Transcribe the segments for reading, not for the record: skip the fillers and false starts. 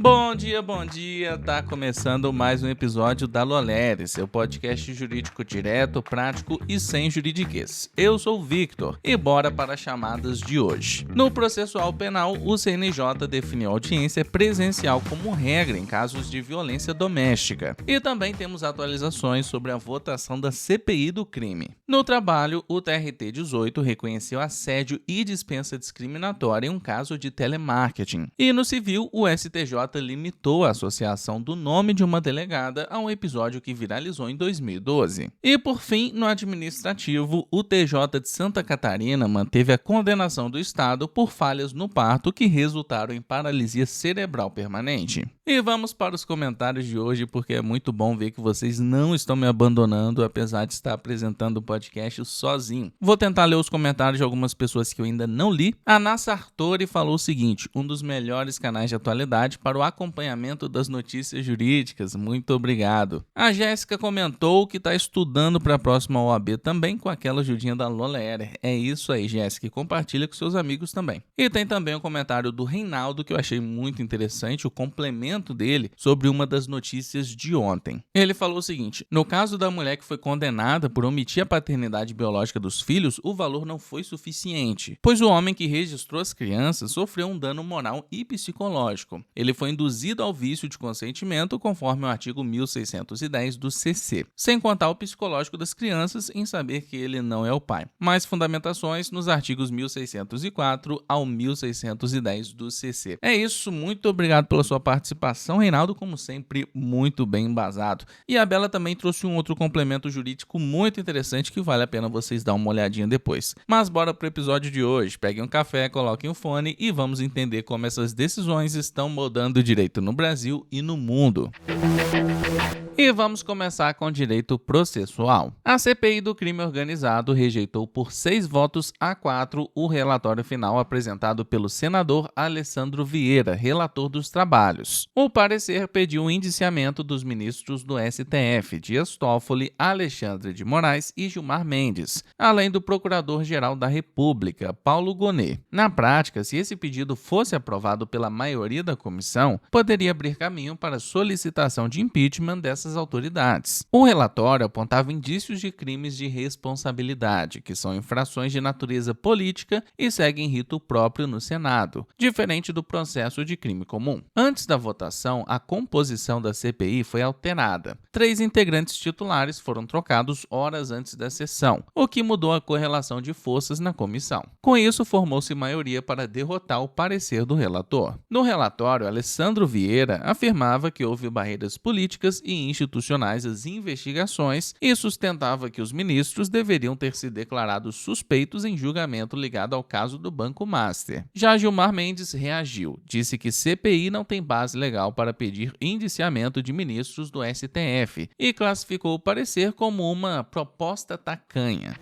Bom dia, tá começando mais um episódio da Lolere, seu podcast jurídico direto, prático e sem juridiquês. Eu sou o Victor e bora para as chamadas de hoje. No processual penal, o CNJ definiu audiência presencial como regra em casos de violência doméstica. E também temos atualizações sobre a votação da CPI do crime. No trabalho, o TRT 18 reconheceu assédio e dispensa discriminatória em um caso de telemarketing. E no civil, o STJ limitou a associação do nome de uma delegada a um episódio que viralizou em 2012. E por fim, no administrativo, o TJ de Santa Catarina manteve a condenação do Estado por falhas no parto que resultaram em paralisia cerebral permanente. E vamos para os comentários de hoje, porque é muito bom ver que vocês não estão me abandonando, apesar de estar apresentando o podcast sozinho. Vou tentar ler os comentários de algumas pessoas que eu ainda não li. A Ana Sartori falou o seguinte: um dos melhores canais de atualidade para o acompanhamento das notícias jurídicas. Muito obrigado. A Jéssica comentou que está estudando para a próxima OAB também com aquela ajudinha da Lolere. É isso aí, Jéssica, e compartilha com seus amigos também. E tem também um comentário do Reinaldo que eu achei muito interessante, o complemento dele sobre uma das notícias de ontem. Ele falou o seguinte: no caso da mulher que foi condenada por omitir a paternidade biológica dos filhos, o valor não foi suficiente, pois o homem que registrou as crianças sofreu um dano moral e psicológico. Ele foi induzido ao vício de consentimento conforme o artigo 1610 do CC, sem contar o psicológico das crianças em saber que ele não é o pai. Mais fundamentações nos artigos 1604 ao 1610 do CC. É isso, muito obrigado pela sua participação, Reinaldo, como sempre, muito bem embasado. E a Bela também trouxe um outro complemento jurídico muito interessante que vale a pena vocês dar uma olhadinha depois. Mas bora pro episódio de hoje. Peguem um café, coloquem o fone e vamos entender como essas decisões estão mudando o direito no Brasil e no mundo. E vamos começar com direito processual. A CPI do crime organizado rejeitou por 6 votos a 4 o relatório final apresentado pelo senador Alessandro Vieira, relator dos trabalhos. O parecer pediu o indiciamento dos ministros do STF, Dias Toffoli, Alexandre de Moraes e Gilmar Mendes, além do procurador-geral da República, Paulo Gonet. Na prática, se esse pedido fosse aprovado pela maioria da comissão, poderia abrir caminho para a solicitação de impeachment dessas autoridades. O relatório apontava indícios de crimes de responsabilidade, que são infrações de natureza política e seguem rito próprio no Senado, diferente do processo de crime comum. Antes da votação, a composição da CPI foi alterada. 3 integrantes titulares foram trocados horas antes da sessão, o que mudou a correlação de forças na comissão. Com isso, formou-se maioria para derrotar o parecer do relator. No relatório, Alessandro Vieira afirmava que houve barreiras políticas e institucionais às investigações e sustentava que os ministros deveriam ter se declarado suspeitos em julgamento ligado ao caso do Banco Master. Já Gilmar Mendes reagiu, disse que CPI não tem base legal para pedir indiciamento de ministros do STF e classificou o parecer como uma proposta tacanha.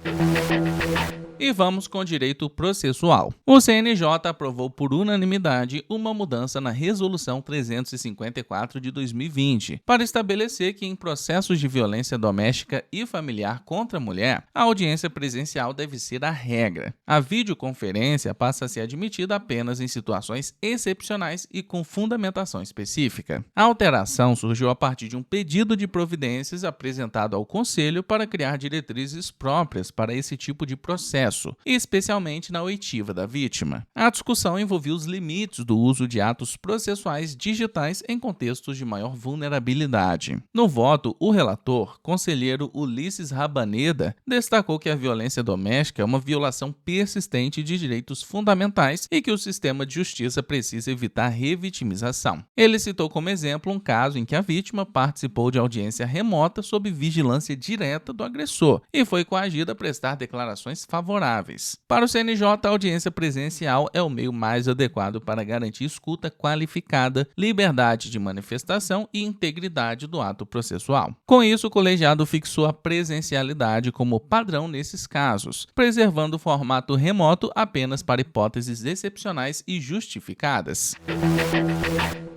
E vamos com direito processual. O CNJ aprovou por unanimidade uma mudança na Resolução 354 de 2020 para estabelecer que em processos de violência doméstica e familiar contra a mulher, a audiência presencial deve ser a regra. A videoconferência passa a ser admitida apenas em situações excepcionais e com fundamentação específica. A alteração surgiu a partir de um pedido de providências apresentado ao Conselho para criar diretrizes próprias para esse tipo de processo, especialmente na oitiva da vítima. A discussão envolvia os limites do uso de atos processuais digitais em contextos de maior vulnerabilidade. No voto, o relator, conselheiro Ulisses Rabaneda, destacou que a violência doméstica é uma violação persistente de direitos fundamentais e que o sistema de justiça precisa evitar revitimização. Ele citou como exemplo um caso em que a vítima participou de audiência remota sob vigilância direta do agressor e foi coagida a prestar declarações favoráveis. Para o CNJ, a audiência presencial é o meio mais adequado para garantir escuta qualificada, liberdade de manifestação e integridade do ato processual. Com isso, o colegiado fixou a presencialidade como padrão nesses casos, preservando o formato remoto apenas para hipóteses excepcionais e justificadas.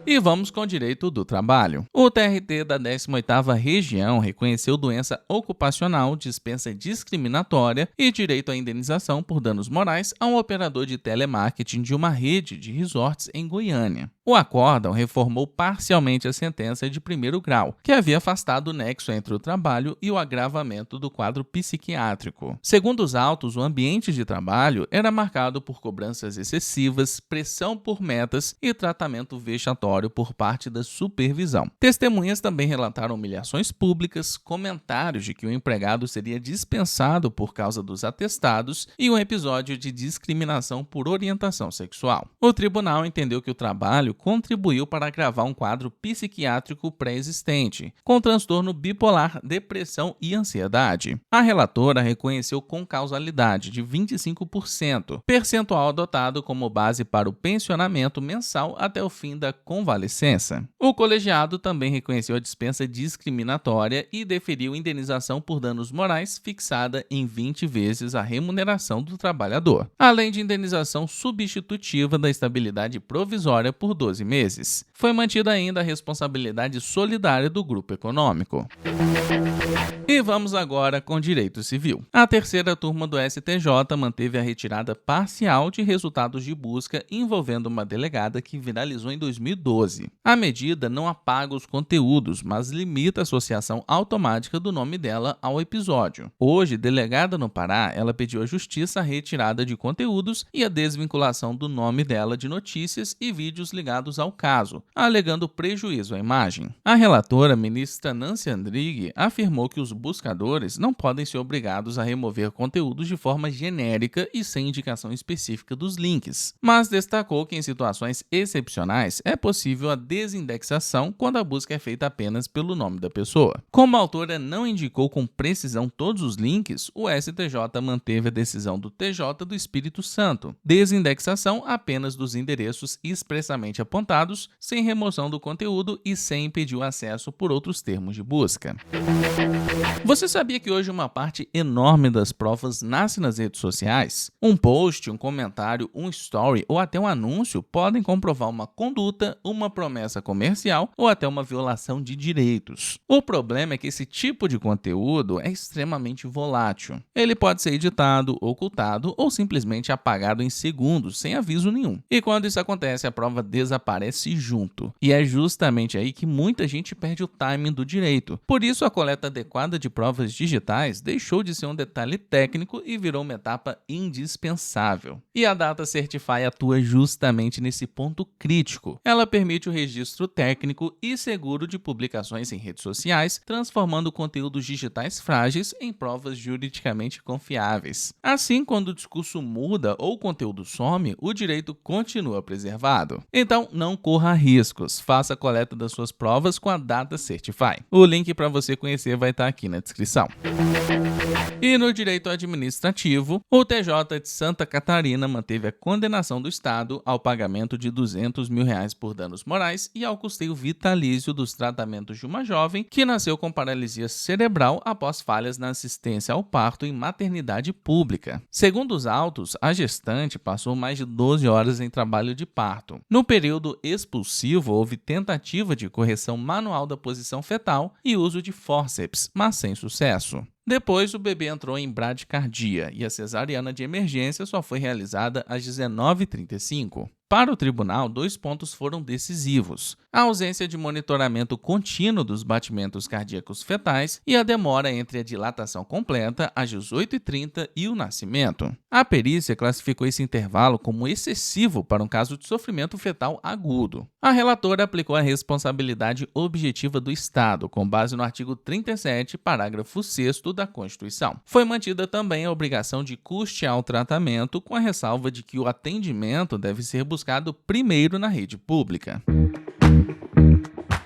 E vamos com o direito do trabalho. O TRT da 18ª Região reconheceu doença ocupacional, dispensa discriminatória e direito à indenização por danos morais a um operador de telemarketing de uma rede de resorts em Goiânia. O acórdão reformou parcialmente a sentença de primeiro grau, que havia afastado o nexo entre o trabalho e o agravamento do quadro psiquiátrico. Segundo os autos, o ambiente de trabalho era marcado por cobranças excessivas, pressão por metas e tratamento vexatório por parte da supervisão. Testemunhas também relataram humilhações públicas, comentários de que o empregado seria dispensado por causa dos atestados e um episódio de discriminação por orientação sexual. O tribunal entendeu que o trabalho contribuiu para agravar um quadro psiquiátrico pré-existente, com transtorno bipolar, depressão e ansiedade. A relatora reconheceu concausalidade de 25%, percentual adotado como base para o pensionamento mensal até o fim da convalescença. O colegiado também reconheceu a dispensa discriminatória e deferiu indenização por danos morais fixada em 20 vezes a remuneração do trabalhador, além de indenização substitutiva da estabilidade provisória por 12 meses. Foi mantida ainda a responsabilidade solidária do grupo econômico. E vamos agora com direito civil. A terceira turma do STJ manteve a retirada parcial de resultados de busca envolvendo uma delegada que viralizou em 2012. A medida não apaga os conteúdos, mas limita a associação automática do nome dela ao episódio. Hoje, delegada no Pará, ela pediu à justiça a retirada de conteúdos e a desvinculação do nome dela de notícias e vídeos ligados ao caso, alegando prejuízo à imagem. A relatora, ministra Nancy Andrighi, afirmou que os buscadores não podem ser obrigados a remover conteúdos de forma genérica e sem indicação específica dos links, mas destacou que em situações excepcionais é possível a desindexação quando a busca é feita apenas pelo nome da pessoa. Como a autora não indicou com precisão todos os links, o STJ manteve a decisão do TJ do Espírito Santo, desindexação apenas dos endereços expressamente apontados, sem remoção do conteúdo e sem impedir o acesso por outros termos de busca. Você sabia que hoje uma parte enorme das provas nasce nas redes sociais? Um post, um comentário, um story ou até um anúncio podem comprovar uma conduta, uma promessa comercial ou até uma violação de direitos. O problema é que esse tipo de conteúdo é extremamente volátil. Ele pode ser editado, ocultado ou simplesmente apagado em segundos, sem aviso nenhum. E quando isso acontece, a prova desaparece junto. E é justamente aí que muita gente perde o timing do direito. Por isso, a coleta adequada de provas digitais deixou de ser um detalhe técnico e virou uma etapa indispensável. E a Data Certify atua justamente nesse ponto crítico. Ela permite o registro técnico e seguro de publicações em redes sociais, transformando conteúdos digitais frágeis em provas juridicamente confiáveis. Assim, quando o discurso muda ou o conteúdo some, o direito continua preservado. Então, não corra riscos. Faça a coleta das suas provas com a Data Certify. O link para você conhecer vai estar aqui na descrição. E no direito administrativo, o TJ de Santa Catarina manteve a condenação do Estado ao pagamento de R$200 mil por danos morais e ao custeio vitalício dos tratamentos de uma jovem que nasceu com paralisia cerebral após falhas na assistência ao parto em maternidade pública. Segundo os autos, a gestante passou mais de 12 horas em trabalho de parto. No período expulsivo, houve tentativa de correção manual da posição fetal e uso de fórceps, mas sem sucesso. Depois, o bebê entrou em bradicardia e a cesariana de emergência só foi realizada às 19h35. Para o tribunal, 2 pontos foram decisivos: a ausência de monitoramento contínuo dos batimentos cardíacos fetais e a demora entre a dilatação completa, às 18h30, e o nascimento. A perícia classificou esse intervalo como excessivo para um caso de sofrimento fetal agudo. A relatora aplicou a responsabilidade objetiva do Estado, com base no artigo 37, parágrafo 6º da Constituição. Foi mantida também a obrigação de custear o tratamento, com a ressalva de que o atendimento deve ser buscado primeiro na rede pública.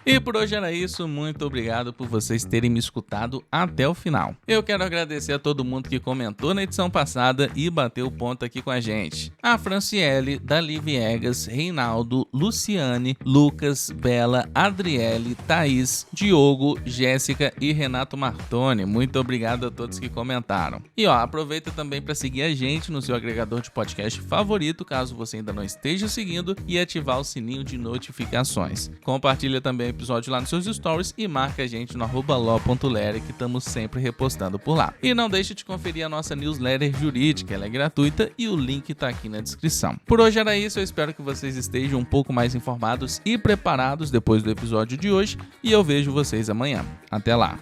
E por hoje era isso, muito obrigado por vocês terem me escutado até o final. Eu quero agradecer a todo mundo que comentou na edição passada e bateu ponto aqui com a gente. A Franciele, Dali Viegas, Reinaldo, Luciane, Lucas, Bela, Adriele, Thaís, Diogo, Jéssica e Renato Martoni. Muito obrigado a todos que comentaram. E aproveita também para seguir a gente no seu agregador de podcast favorito, caso você ainda não esteja seguindo, e ativar o sininho de notificações. Compartilha também o episódio lá nos seus stories e marca a gente no @lo.lery, que estamos sempre repostando por lá. E não deixe de conferir a nossa newsletter jurídica, ela é gratuita e o link tá aqui na descrição. Por hoje era isso, eu espero que vocês estejam um pouco mais informados e preparados depois do episódio de hoje e eu vejo vocês amanhã. Até lá!